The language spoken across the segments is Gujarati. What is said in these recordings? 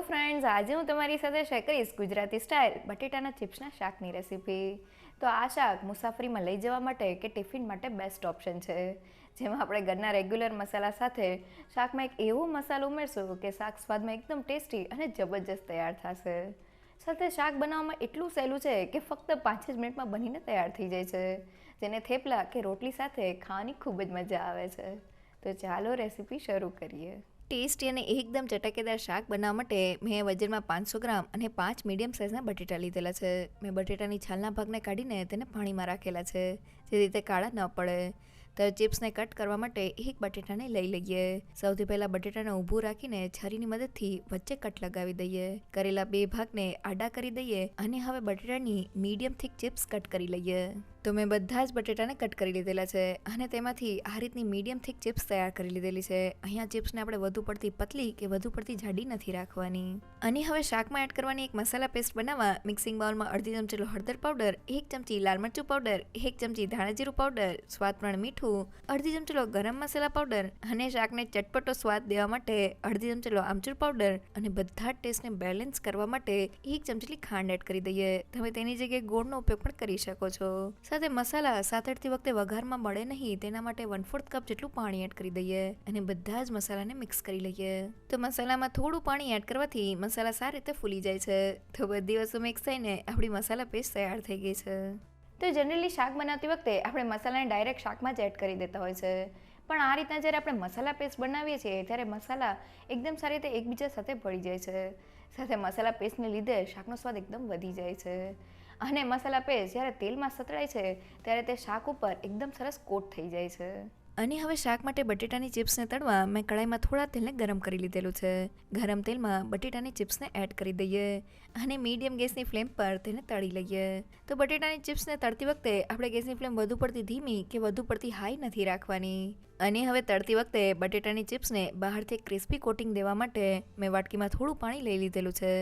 ફ્રેન્ડ્સ, આજે હું તમારી સાથે શેર કરીશ ગુજરાતી સ્ટાઇલ બટેટાના ચિપ્સના શાકની રેસીપી. તો આ શાક મુસાફરીમાં લઈ જવા માટે કે ટિફિન માટે બેસ્ટ ઓપ્શન છે. જેમાં આપણે ઘરના રેગ્યુલર મસાલા સાથે શાકમાં એક એવો મસાલો ઉમેરશું કે શાક સ્વાદમાં એકદમ ટેસ્ટી અને જબરજસ્ત તૈયાર થશે. સાથે શાક બનાવવામાં એટલું સહેલું છે કે ફક્ત 5 જ મિનિટમાં બનીને તૈયાર થઈ જાય છે, જેને થેપલા કે રોટલી સાથે ખાવાની ખૂબ જ મજા આવે છે. તો ચાલો રેસીપી શરૂ કરીએ. ટેસ્ટી અને એકદમ ચટકેદાર શાક બનાવવા માટે મેં વજનમાં 500 ગ્રામ અને 5 મીડિયમ સાઇઝના બટેટા લીધેલા છે. મેં બટેટાની છાલના ભાગને કાઢીને તેને પાણીમાં રાખેલા છે, જેથી રીતે કાળા ન પડે. તો ચિપ્સને કટ કરવા માટે એક બટેટાને લઈ લઈએ. સૌથી પહેલાં બટેટાને ઊભું રાખીને છરીની મદદથી વચ્ચે કટ લગાવી દઈએ. કરેલા 2 ભાગને આડા કરી દઈએ અને હવે બટેટાની મીડિયમ થીક ચિપ્સ કટ કરી લઈએ. તો મેં બધા જ બટેટાને કટ કરી લીધેલા છે અને તેમાંથી આ રીતની મીડિયમ થીક ચિપ્સ તૈયાર કરી લીધેલી છે. અહીંયા ચિપ્સને આપણે વધુ પડતી પતલી કે વધુ પડતી જાડી નથી રાખવાની. અને હવે શાકમાં એડ કરવાની એક મસાલા પેસ્ટ બનાવવા મિક્સિંગ બાઉલમાં અડધી ચમચી હળદર પાવડર, 1 ચમચી લાલ મરચું પાવડર, 1 ચમચી ધાણા જીરું પાવડર, સ્વાદ પ્રમાણે મીઠું, અડધી ચમચી ગરમ મસાલા પાવડર અને શાકને ચટપટો સ્વાદ દેવા માટે અડધી ચમચી આમચૂર પાવડર અને બધા જ ટેસ્ટને બેલેન્સ કરવા માટે 1 ચમચી ખાંડ એડ કરી દઈએ. તમે તેની જગ્યાએ ગોળનો ઉપયોગ પણ કરી શકો છો. સાથે મસાલા સાતળતી વખતે વઘારમાં મળે નહીં તેના માટે 1/4 કપ જેટલું પાણી એડ કરી દઈએ અને બધા જ મસાલાને મિક્સ કરી લઈએ. તો મસાલામાં થોડું પાણી એડ કરવાથી મસાલા સારી રીતે ફૂલી જાય છે. તો બધી વસ્તુ મિક્સ થઈને આપણી મસાલા પેસ્ટ તૈયાર થઈ ગઈ છે. તો જનરલી શાક બનાવતી વખતે આપણે મસાલાને ડાયરેક્ટ શાકમાં જ એડ કરી દેતા હોય છે, પણ આ રીતના જ્યારે આપણે મસાલા પેસ્ટ બનાવીએ છીએ ત્યારે મસાલા એકદમ સારી રીતે એકબીજા સાથે ભળી જાય છે. સાથે મસાલા પેસ્ટને લીધે શાકનો સ્વાદ એકદમ વધી જાય છે અને મસાલા પેસ્ટ જ્યારે તેલમાં સતળાય છે ત્યારે તે શાક ઉપર એકદમ સરસ કોટ થઈ જાય છે. અને હવે શાક માટે બટેટાની ચિપ્સને તળવા મેં કડાઈમાં થોડા તેલને ગરમ કરી લીધેલું છે. ગરમ તેલમાં બટેટાની ચિપ્સને એડ કરી દઈએ અને મીડિયમ ગેસની ફ્લેમ પર તેને તળી લઈએ. તો બટેટાની ચિપ્સને તળતી વખતે આપણે ગેસની ફ્લેમ વધુ પડતી ધીમી કે વધુ પડતી હાઈ નથી રાખવાની. અને હવે તળતી વખતે બટેટાની ચિપ્સને બહારથી ક્રિસ્પી કોટિંગ દેવા માટે મેં વાટકીમાં થોડું પાણી લઈ લીધેલું છે.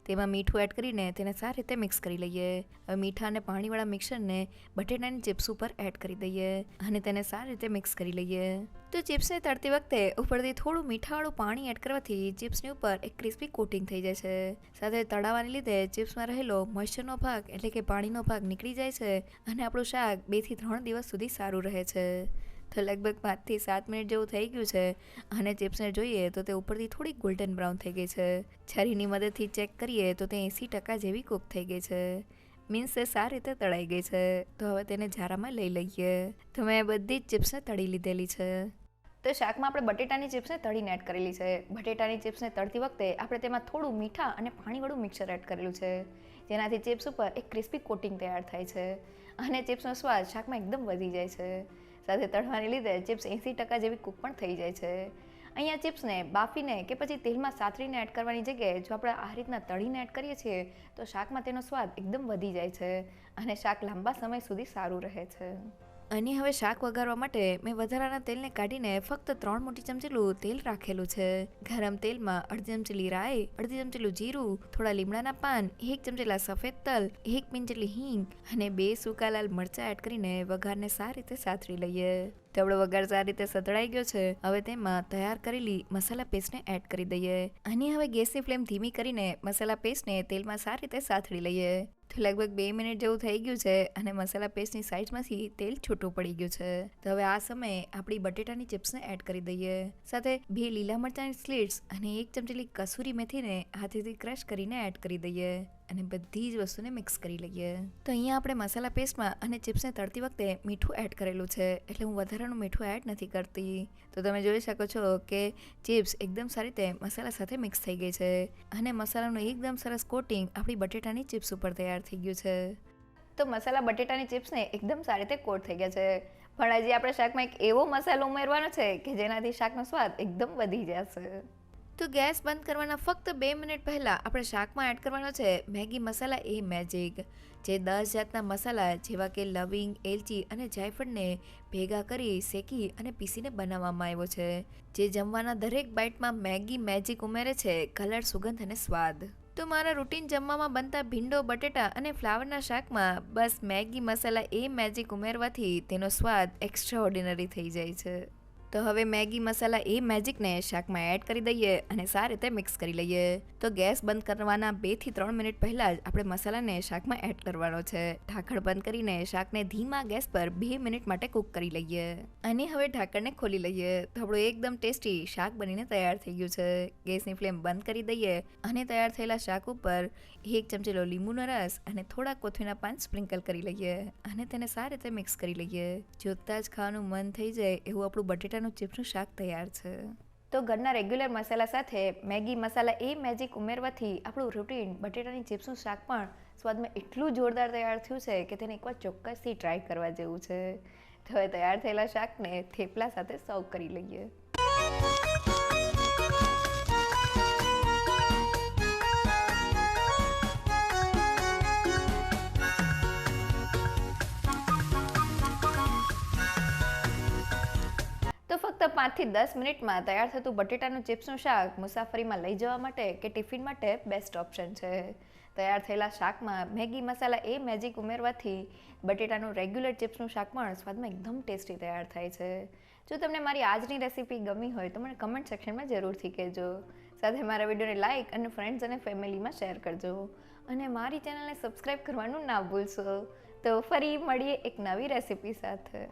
તેમાં મીઠું એડ કરીને તેને સારી રીતે મિક્સ કરી લઈએ. હવે મીઠા અને પાણીવાળા મિક્સરને બટેટાની ચિપ્સ ઉપર એડ કરી દઈએ અને તેને સારી રીતે મિક્સ કરી લઈએ. તો ચિપ્સને તળતી વખતે ઉપરથી થોડું મીઠાવાળું પાણી એડ કરવાથી ચિપ્સની ઉપર એક ક્રિસ્પી કોટિંગ થઈ જાય છે. સાથે તળાવાને લીધે ચિપ્સમાં રહેલો મોઇશ્ચરનો ભાગ એટલે કે પાણીનો ભાગ નીકળી જાય છે અને આપણું શાક 2 થી 3 દિવસ સુધી સારું રહે છે. તો લગભગ 5 થી 7 મિનિટ જેવું થઈ ગયું છે અને ચિપ્સને જોઈએ તો તે ઉપરથી થોડી ગોલ્ડન બ્રાઉન થઈ ગઈ છે. છરીની મદદથી ચેક કરીએ તો તે 80% જેવી કૂક થઈ ગઈ છે. મીન્સ એ સારી રીતે તળાઈ ગઈ છે. તો હવે તેને જારામાં લઈ લઈએ. તો મેં બધી જ ચિપ્સને તળી લીધેલી છે. તો શાકમાં આપણે બટેટાની ચિપ્સને તળીને એડ કરેલી છે. બટેટાની ચિપ્સને તળતી વખતે આપણે તેમાં થોડું મીઠા અને પાણીવાળું મિક્સર એડ કરેલું છે, જેનાથી ચિપ્સ ઉપર એક ક્રિસ્પી કોટિંગ તૈયાર થાય છે અને ચિપ્સનો સ્વાદ શાકમાં એકદમ વધી જાય છે. સાથે તળવાને લીધે ચિપ્સ 80% જેવી કૂક પણ થઈ જાય છે. અહીંયા ચિપ્સને બાફીને કે પછી તેલમાં સાતળીને એડ કરવાની જગ્યાએ જો આપણે આ રીતના તળીને એડ કરીએ છીએ તો શાકમાં તેનો સ્વાદ એકદમ વધી જાય છે અને શાક લાંબા સમય સુધી સારું રહે છે. અને હવે શાક વઘારવા માટે મેં વધારાના તેલને કાઢીને ફક્ત 3 મોટી ચમચીલું તેલ રાખેલું છે. ગરમ તેલમાં અડધી ચમચી રાઈ, અડધી ચમચી જીરું, થોડા લીમડાના પાન, 1 ચમચી સફેદ તલ, 1 પિંચ જેટલી હિંગ અને 2 સૂકા લાલ મરચાં એડ કરીને વઘારને સારી રીતે સાતળી લઈએ. તો આપણો વઘાર સારી રીતે સતળાઈ ગયો છે. હવે તેમાં તૈયાર કરેલી મસાલા પેસ્ટને એડ કરી દઈએ અને હવે ગેસની ફ્લેમ ધીમી કરીને મસાલા પેસ્ટને તેલમાં સારી રીતે સાતળી લઈએ. તો લગભગ 2 મિનિટ જેવું થઈ ગયું છે અને મસાલા પેસ્ટની સાઈડમાંથી તેલ છૂટું પડી ગયું છે. તો હવે આ સમયે આપણી બટેટાની ચિપ્સને એડ કરી દઈએ. સાથે 2 લીલા મરચાંની સ્લિટ્સ અને 1 ચમચી કસૂરી મેથીને હાથેથી ક્રશ કરીને એડ કરી દઈએ અને બધી જ વસ્તુને મિક્સ કરી લઈએ. તો અહીંયા આપણે મસાલા પેસ્ટમાં અને ચિપ્સને તળતી વખતે મીઠું એડ કરેલું છે, એટલે હું વધારાનું મીઠું એડ નથી કરતી. તો તમે જોઈ શકો છો કે ચિપ્સ એકદમ સારી રીતે મસાલા સાથે મિક્સ થઈ ગઈ છે અને મસાલાનું એકદમ સરસ કોટિંગ આપણી બટેટાની ચિપ્સ ઉપર તૈયાર થઈ ગયું છે. તો મસાલા બટેટાની ચિપ્સને એકદમ સારી રીતે કોટ થઈ ગયા છે, પણ હજી આપણે શાકમાં એક એવો મસાલો ઉમેરવાનો છે કે જેનાથી શાકનો સ્વાદ એકદમ વધી જશે. તો ગેસ બંધ કરવાના ફક્ત 2 મિનિટ પહેલાં આપણે શાકમાં એડ કરવાનો છે મેગી મસાલા એ મેજિક, જે 10 જાતના મસાલા જેવા કે લવિંગ, એલચી અને જાયફળને ભેગા કરી શેકી અને પીસીને બનાવવામાં આવ્યો છે, જે જમવાના દરેક બાઇટમાં મેગી મેજિક ઉમેરે છે કલર, સુગંધ અને સ્વાદ. તો મારા રૂટીન જમવામાં બનતા ભીંડો, બટેટા અને ફ્લાવરના શાકમાં બસ મેગી મસાલા એ મેજિક ઉમેરવાથી તેનો સ્વાદ એક્સ્ટ્રા ઓર્ડિનરી થઈ જાય છે. તો હવે મેગી મસાલા એ મેજિકને શાકમાં એડ કરી દઈએ અને સારી રીતે મિક્સ કરી લઈએ. તો ગેસ બંધ કરવાના 2 થી 3 મિનિટ પહેલાં જ આપણે મસાલાને શાકમાં એડ કરવાનો છે. ઢાંકણ બંધ કરીને શાકને ધીમા ગેસ પર 2 મિનિટ માટે કૂક કરી લઈએ. અને હવે ઢાંકણને ખોલી લઈએ તો આપણું એકદમ ટેસ્ટી શાક બનીને તૈયાર થઈ ગયું છે. ગેસની ફ્લેમ બંધ કરી દઈએ અને તૈયાર થયેલા શાક ઉપર 1 ચમચીલો લીંબુનો રસ અને થોડા કોથમીરના પાન સ્પ્રિંકલ કરી લઈએ અને તેને સારી રીતે મિક્સ કરી લઈએ. જોતાં જ ખાવાનું મન થઈ જાય એવું આપણું બટેટાનું ચિપ્સનું શાક તૈયાર છે. તો ઘરના રેગ્યુલર મસાલા સાથે મેગી મસાલા એ મેજિક ઉમેરવાથી આપણું રૂટીન બટેટાની ચિપ્સનું શાક પણ સ્વાદમાં એટલું જોરદાર તૈયાર થયું છે કે તેને એકવાર ચોક્કસથી ટ્રાય કરવા જેવું છે. તો હવે તૈયાર થયેલા શાકને થેપલા સાથે સર્વ કરી લઈએ. તો ફક્ત 5 થી 10 મિનિટમાં તૈયાર થતું બટેટાનું ચિપ્સનું શાક મુસાફરીમાં લઈ જવા માટે કે ટિફિન માટે બેસ્ટ ઓપ્શન છે. તૈયાર થયેલા શાકમાં મેગી મસાલા એ મેજિક ઉમેરવાથી બટેટાનું રેગ્યુલર ચિપ્સનું શાક પણ સ્વાદમાં એકદમ ટેસ્ટી તૈયાર થાય છે. જો તમને મારી આજની રેસીપી ગમી હોય તો મને કમેન્ટ સેક્શનમાં જરૂરથી કહેજો. સાથે મારા વિડીયોને લાઇક અને ફ્રેન્ડ્સ અને ફેમિલીમાં શેર કરજો અને મારી ચેનલને સબસ્ક્રાઈબ કરવાનું ના ભૂલશો. તો ફરી મળીએ એક નવી રેસીપી સાથે.